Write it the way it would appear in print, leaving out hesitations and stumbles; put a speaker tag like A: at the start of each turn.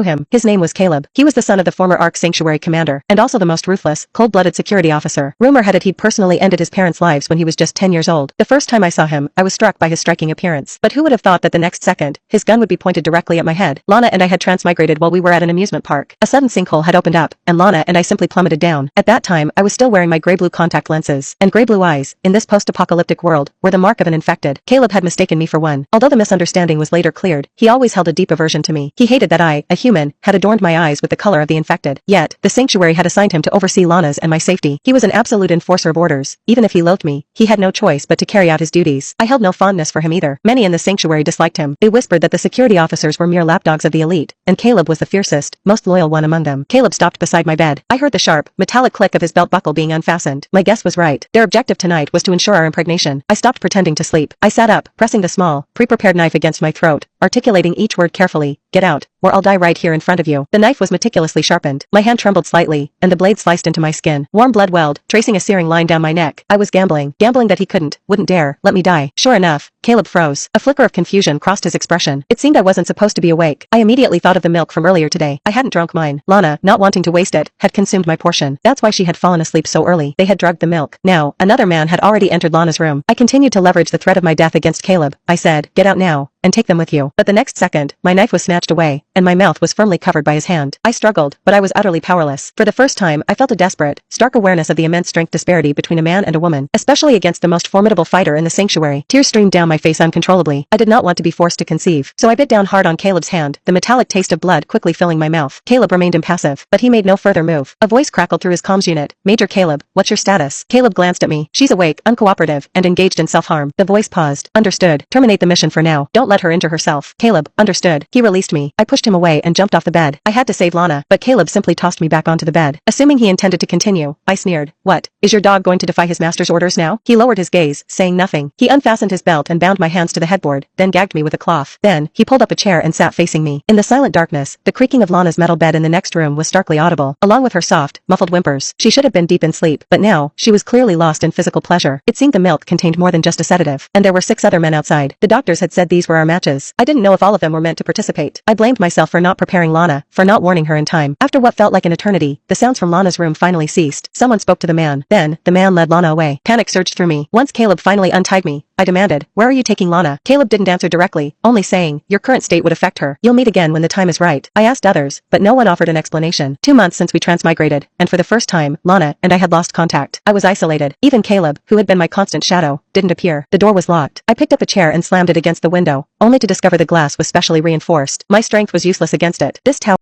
A: him. His name was Caleb. He was the son of the former Ark Sanctuary commander, and also the most ruthless, cold-blooded security officer. Rumor had it he'd personally ended his parents' lives when he was just 10 years old. The first time I saw him, I was struck by his striking appearance. But who would have thought that the next second, his gun would be pointed directly at my head? Lana and I had transmigrated while we were at an amusement park. A sudden sinkhole had opened up, and Lana and I simply plummeted down. At that time, I was still wearing my gray-blue contact lenses, and gray-blue eyes, in this post-apocalyptic world, were the mark of an infected. Caleb had mistaken me for one. Although the misunderstanding was later cleared, he always held a deep aversion to me. He hated that I, a human, had adorned my eyes with the color of the infected. Yet, the sanctuary had assigned him to oversee Lana's and my safety. He was an absolute enforcer of orders. Even if he loathed me, he had no choice but to carry out his duties. I held no fondness for him either. Many in the sanctuary disliked him. They whispered that the security officers were mere lapdogs of the elite, and Caleb was the fiercest, most loyal one among them. Caleb stopped beside my bed. I heard the sharp, metallic click of his belt buckle being unfastened. My guess was right. Their objective tonight was to ensure our impregnation. I stopped pretending to sleep. I sat up, pressing the small, pre-prepared knife against my throat, articulating each word carefully. Get out, or I'll die right here in front of you. The knife was meticulously sharpened. My hand trembled slightly, and the blade sliced into my skin. Warm blood welled, tracing a searing line down my neck. I was gambling that he wouldn't dare, let me die. Sure enough, Caleb froze. A flicker of confusion crossed his expression. It seemed I wasn't supposed to be awake. I immediately thought of the milk from earlier today. I hadn't drunk mine. Lana, not wanting to waste it, had consumed my portion. That's why she had fallen asleep so early. They had drugged the milk. Now, another man had already entered Lana's room. I continued to leverage the threat of my death against Caleb. I said, get out now, and take them with you. But the next second, my knife was snatched away, and my mouth was firmly covered by his hand. I struggled, but I was utterly powerless. For the first time, I felt a desperate, stark awareness of the immense strength disparity between a man and a woman, especially against the most formidable fighter in the sanctuary. Tears streamed down my face uncontrollably. I did not want to be forced to conceive, so I bit down hard on Caleb's hand, the metallic taste of blood quickly filling my mouth. Caleb remained impassive, but he made no further move. A voice crackled through his comms unit. Major Caleb, what's your status? Caleb glanced at me. She's awake, uncooperative, and engaged in self-harm. The voice paused. Understood. Terminate the mission for now. Don't let her injure herself. Caleb, understood. He released me. I pushed him away and jumped off the bed. I had to save Lana, but Caleb simply tossed me back onto the bed. Assuming he intended to continue, I sneered. What? Is your dog going to defy his master's orders now? He lowered his gaze, saying nothing. He unfastened his belt and bound my hands to the headboard, then gagged me with a cloth. Then, he pulled up a chair and sat facing me. In the silent darkness, the creaking of Lana's metal bed in the next room was starkly audible, along with her soft, muffled whimpers. She should have been deep in sleep, but now, she was clearly lost in physical pleasure. It seemed the milk contained more than just a sedative, and there were 6 other men outside. The doctors had said these were our matches. I didn't know if all of them were meant to participate. I blamed myself for not preparing Lana, for not warning her in time. After what felt like an eternity, the sounds from Lana's room finally ceased. Someone spoke to the man. Then, the man led Lana away. Panic surged through me. Once Caleb finally untied me, I demanded, where are you taking Lana? Caleb didn't answer directly, only saying, your current state would affect her. You'll meet again when the time is right. I asked others, but no one offered an explanation. 2 months since we transmigrated, and for the first time, Lana and I had lost contact. I was isolated. Even Caleb, who had been my constant shadow, didn't appear. The door was locked. I picked up a chair and slammed it against the window, only to discover the glass was specially reinforced. My strength was useless against it. This tower